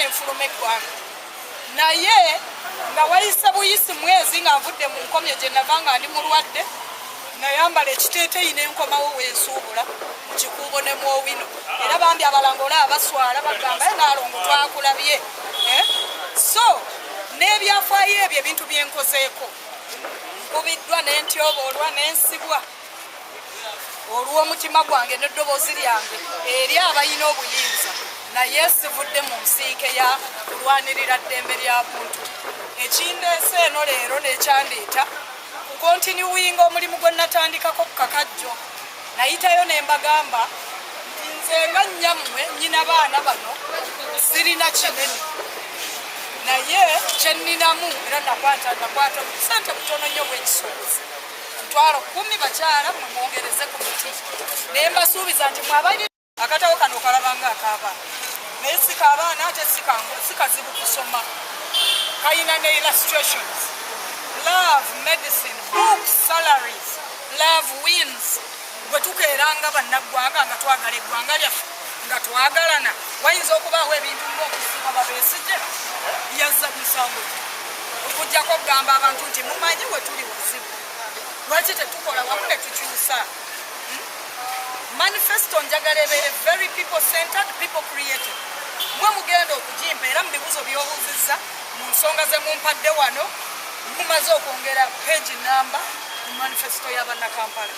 enfuluma eggwanga naye nga wayise buyisi mwezi nga nvudde mu nkomyo gye nava nga ndi mulwadde nayambala ekiteeteeyi n'enkomawo wensuubula mu kikuubo ne muowino era bambi abalangola abaswala bagamba Nalongo twakulabye so n'ebyafaayo ebyo ebintu byenkozeeko nkubiddwa n'entyoboolwa n'ensibwa olw'omutima gwange n'eddoboozi lyange eri abalina obuyinza naye sivudde mu nsiike ya kulwanirira ddembe lya buntu ekindeese eno leero n'ekyandeeta kukontinuwinga omulimu gwe natandikako ku kakajjo nayitayo ne mbagamba nti nze nga nnyammwe nnyina baana bano sirina kinene naye kyenninamu era nakwata sente butono nnyo bwekisuubuzi mutwalo 10 bakyala mwe mwongereze ku muti ne mbasuubiza nti mwabaire akatawo kano kalabanga akabaana naye sikaabaana ate sikazibu kusoma kayina ne illustrations love medicine books salaries love wins bwe tukeeranga bannaggwanga nga twagala eggwanga lyaffe nga twagalana wayinza okubaawo ebintu ng'okusima babeesije yazza musango okujjako okugamba abantu nti mumanyi we tuli wazibu lwaki tetukola wamu ne tukyusa manifesto njagala ebeere very people centered people created mwe mugenda okugimpa era mu bibuuzo by'obuuzizza mu nsonga ze mumpadde wano mumaze okwongera page number mu manifesto y'abannakampala